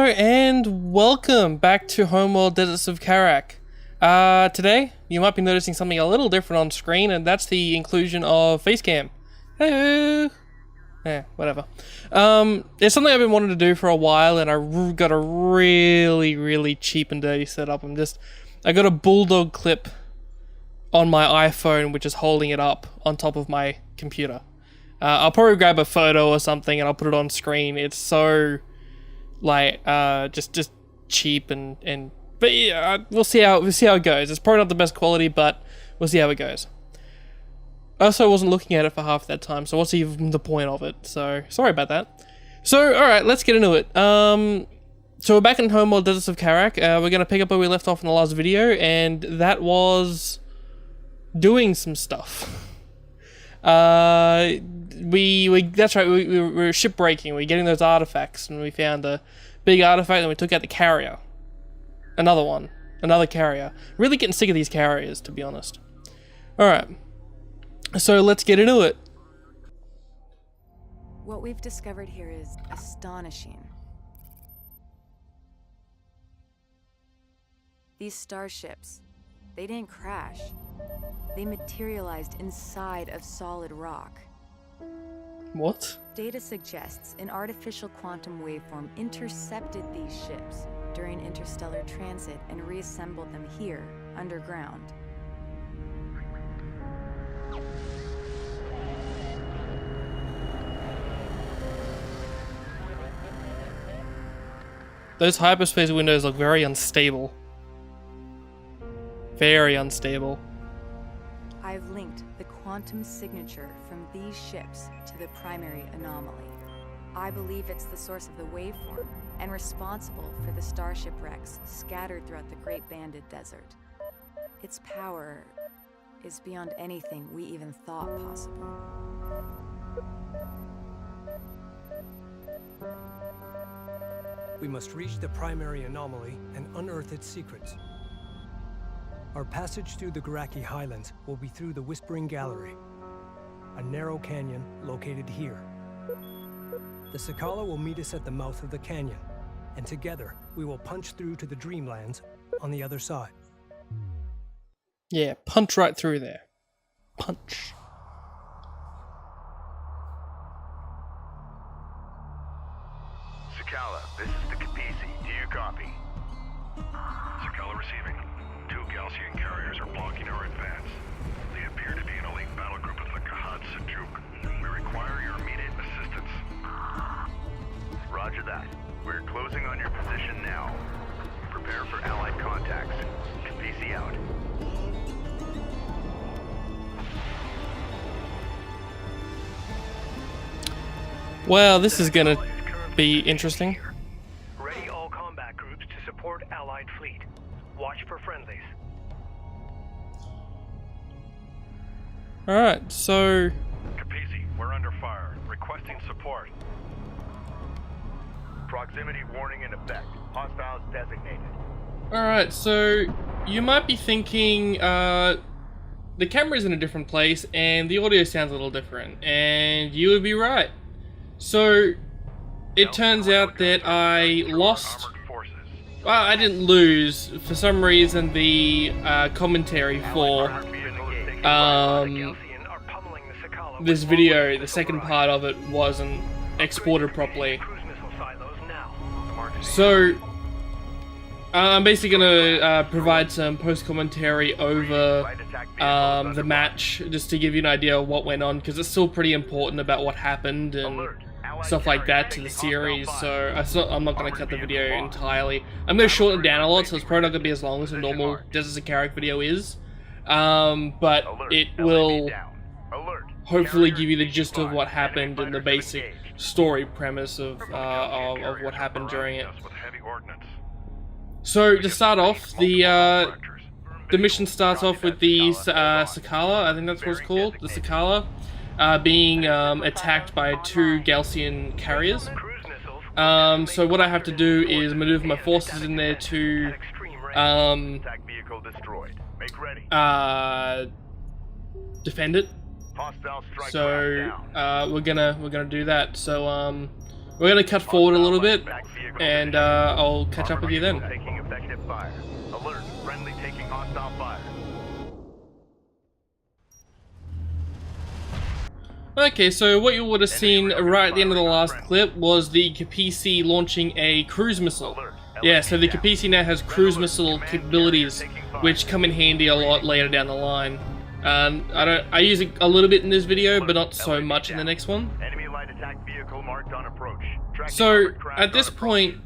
Hello and welcome back to Homeworld Deserts of Kharak. Today, you might be noticing something a little different on screen, and that's the inclusion of facecam. Hey, yeah, whatever. It's something I've been wanting to do for a while, and I got a really cheap and dirty setup. I got a bulldog clip on my iPhone, which is holding it up on top of my computer. I'll probably grab a photo or something and I'll put it on screen. It's so like just cheap but yeah, we'll see how it goes. It's probably not the best quality, but we'll see how it goes. Also, I wasn't looking at it for half that time, so what's even the point of it? So sorry about that. So all right, let's get into it. So we're back in Homeworld Deserts of Kharak. We're gonna pick up where we left off in the last video, and that was doing some stuff. That's right, we were shipbreaking, we were getting those artifacts, and we found a big artifact, and we took out the carrier. Another carrier. Really getting sick of these carriers, to be honest. Alright, so let's get into it. What we've discovered here is astonishing. These starships, they didn't crash. They materialized inside of solid rock. What? Data suggests an artificial quantum waveform intercepted these ships during interstellar transit and reassembled them here, underground. Those hyperspace windows look very unstable. Very unstable. I've linked the quantum signature from these ships to the primary anomaly. I believe it's the source of the waveform and responsible for the starship wrecks scattered throughout the Great Banded Desert. Its power is beyond anything we even thought possible. We must reach the primary anomaly and unearth its secrets. Our passage through the Kharaki Highlands will be through the Whispering Gallery, a narrow canyon located here. The Sakala will meet us at the mouth of the canyon, and together we will punch through to the Dreamlands on the other side. Yeah, punch right through there. Punch. Sakala, this is the Kapisi. Do you copy? Sakala receiving. 2 gaalsian carriers are blocking our advance. They appear to be an elite battle group of the gaalsian. We require your immediate assistance. Roger that. We're closing on your position now. Prepare for allied contacts. Kapisi out. Well, this is gonna be interesting. Ready all combat groups to support Allied fleet. Watch for friendlies. Alright, so... Kapisi, we're under fire. Requesting support. Proximity warning in effect. Hostiles designated. Alright, so you might be thinking, the camera's in a different place and the audio sounds a little different, and you would be right. So, it turns out that I lost... Well, I didn't lose. For some reason, the commentary for this video, the second part of it, wasn't exported properly. So, I'm basically going to provide some post-commentary over the match, just to give you an idea of what went on, because it's still pretty important about what happened and stuff like that to the series, so I'm not going to cut the video entirely. I'm going to shorten it down a lot, so it's probably not going to be as long as a normal Deserts of Kharak video is, but it will hopefully give you the gist of what happened and the basic story premise of what happened during it. So to start off, the mission starts off with the Sakala, I think that's what it's called, the Sakala, being attacked by 2 gaalsian carriers. So what I have to do is maneuver my forces in there to defend it. So we're gonna do that. So we're gonna cut forward a little bit, and I'll catch up with you then. Taking effective fire. Alert, friendly taking hostile fire. Okay, so what you would have seen right at the end of the last clip was the Kapisi launching a cruise missile. Yeah, so the Kapisi now has cruise missile capabilities, which come in handy a lot later down the line. I use it a little bit in this video, but not so much in the next one. Enemy light attack vehicle marked on approach. So at this point,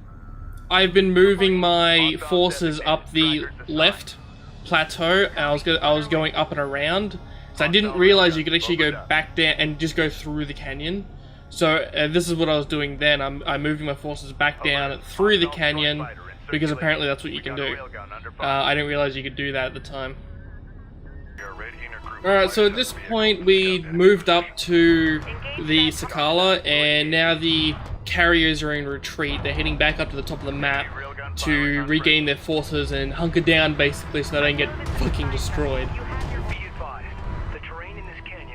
I've been moving my forces up the left plateau, and I was going up and around. So I didn't realize you could actually go back down and just go through the canyon. So this is what I was doing then. I'm moving my forces back down through the canyon because apparently that's what you can do. I didn't realize you could do that at the time. Alright, so at this point we moved up to the Sakala, and now the carriers are in retreat. They're heading back up to the top of the map to regain their forces and hunker down basically so they don't get fucking destroyed.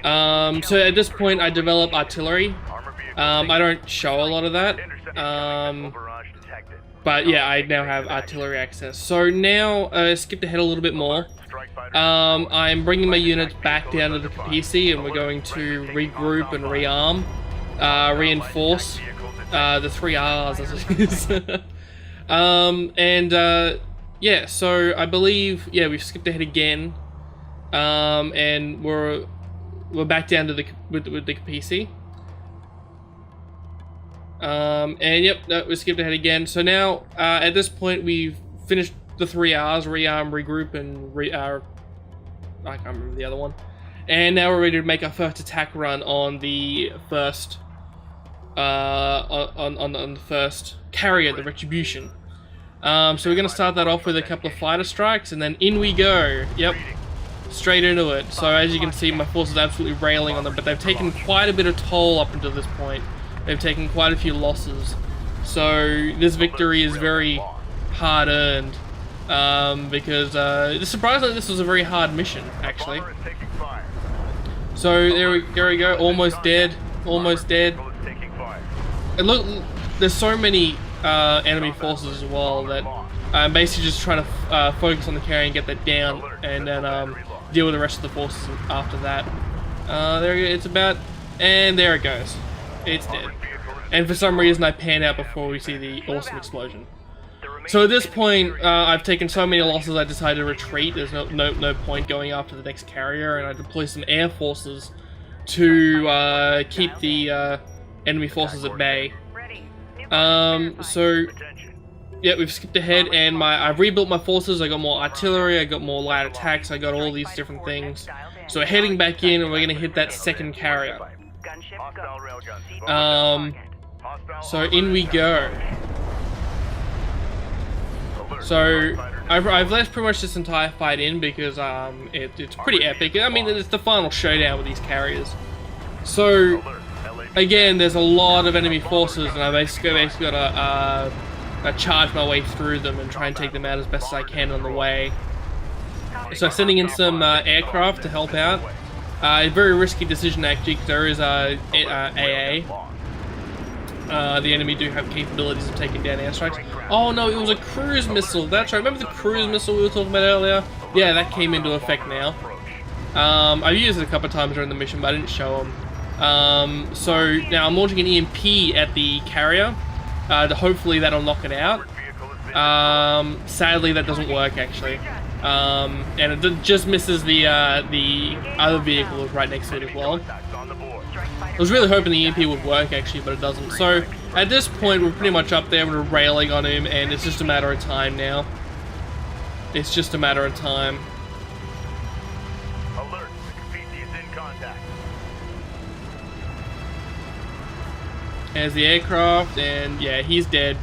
So at this point I develop artillery. I don't show a lot of that. But yeah, I now have artillery access. So now, skipped ahead a little bit more. I'm bringing my units back down to the Kapisi, and we're going to regroup and rearm, reinforce, the 3 R's as it is. Yeah, so I believe, yeah, we've skipped ahead again, and we're back down to the with the Kapisi. And yep, no, we skipped ahead again. So now, at this point, we've finished the 3 R's, rearm, regroup, and I can't remember the other one. And now we're ready to make our first attack run on the first, on the first carrier, the Retribution. So we're gonna start that off with a couple of fighter strikes, and then in we go. Yep, straight into it. So as you can see, my forces are absolutely railing on them, but they've taken quite a bit of toll up until this point. They've taken quite a few losses. So this victory is very hard earned. Because surprisingly this was a very hard mission actually. So there we go, almost dead, almost dead. And look, there's so many enemy forces as well that I'm basically just trying to focus on the carry and get that down, and then deal with the rest of the forces after that. There it's about, and there it goes. It's dead. And for some reason I pan out before we see the awesome explosion. So at this point, I've taken so many losses I decided to retreat. There's no point going after the next carrier, and I deploy some air forces to keep the enemy forces at bay. So yeah, we've skipped ahead, and I've rebuilt my forces. I got more artillery, I got more light attacks, I got all these different things. So we're heading back in, and we're gonna hit that second carrier. So in we go. So I've left pretty much this entire fight in because it's pretty epic. I mean, it's the final showdown with these carriers. So again, there's a lot of enemy forces, and I basically got to charge my way through them and try and take them out as best as I can on the way. So sending in some aircraft to help out. A very risky decision actually, because there is AA. The enemy do have capabilities of taking down airstrikes. Oh no, it was a cruise missile. That's right. Remember the cruise missile we were talking about earlier? Yeah, that came into effect now. I've used it a couple of times during the mission, but I didn't show them. So now I'm launching an EMP at the carrier. Hopefully that'll knock it out. Sadly, that doesn't work actually. And it just misses the other vehicle right next to it as well. I was really hoping the EMP would work actually, but it doesn't. So at this point, we're pretty much up there, we're railing on him, and it's just a matter of time now. It's just a matter of time. Alert, the Kapisi is in contact. There's the aircraft, and yeah, he's dead.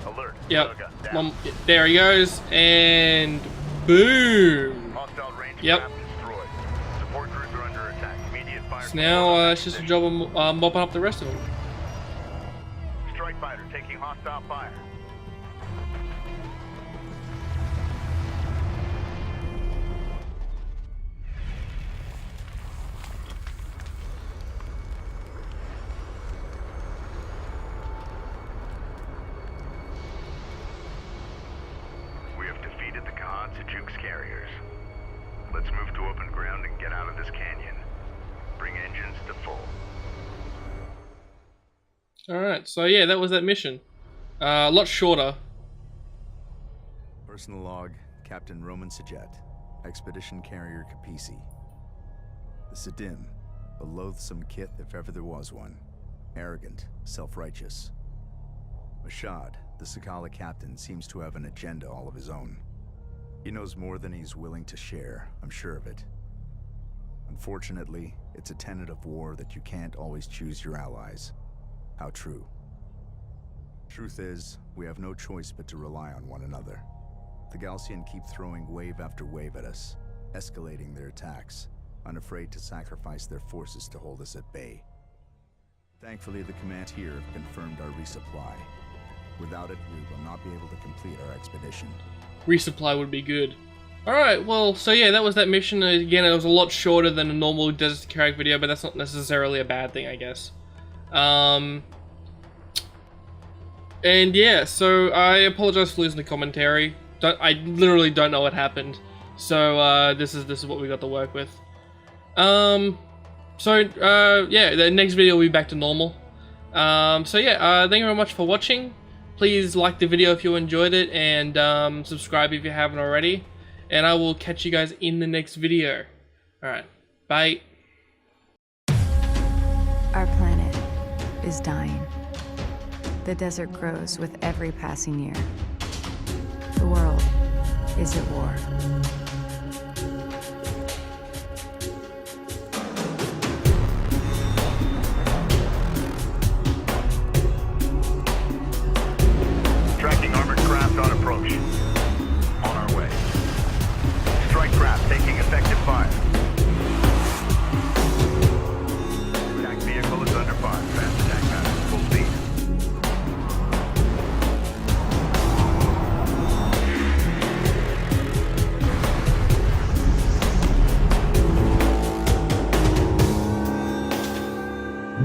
Alert. Yep. There he goes, and boom. Yep. So now it's just a job of mopping up the rest of them. Strike fighter taking hostile fire. Duke's carriers. Let's move to open ground and get out of this canyon. Bring engines to full. Alright, so yeah, that was that mission. A lot shorter. Personal log, Captain Roman Sajet, Expedition Carrier Capisi. The Sadim, a loathsome kith if ever there was one. Arrogant, self-righteous. Mashad, the Sakala captain, seems to have an agenda all of his own. He knows more than he's willing to share, I'm sure of it. Unfortunately, it's a tenet of war that you can't always choose your allies. How true. Truth is, we have no choice but to rely on one another. The Gaalsian keep throwing wave after wave at us, escalating their attacks, unafraid to sacrifice their forces to hold us at bay. Thankfully, the command here have confirmed our resupply. Without it, we will not be able to complete our expedition. Resupply would be good. Alright, well, so yeah, that was that mission. Again, it was a lot shorter than a normal Desert to Kharak video, but that's not necessarily a bad thing, I guess. And yeah, so I apologize for losing the commentary. I literally don't know what happened. So this is what we got to work with. Yeah, the next video will be back to normal. So yeah, thank you very much for watching. Please like the video if you enjoyed it, and subscribe if you haven't already. And I will catch you guys in the next video. Alright, bye. Our planet is dying. The desert grows with every passing year. The world is at war. Tracking armored craft on approach. On our way. Strike craft taking effective fire. Attack vehicle is under fire. Fast attack pattern. Full speed.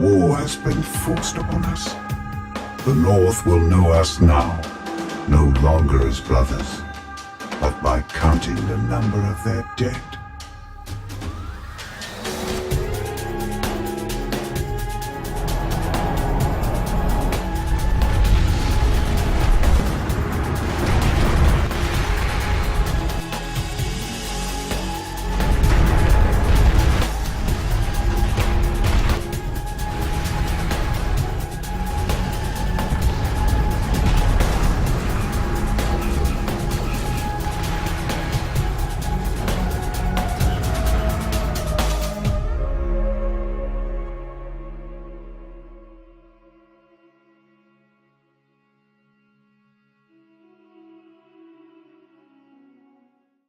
War has been forced upon us. The North will know us now, no longer as brothers, but by counting the number of their dead.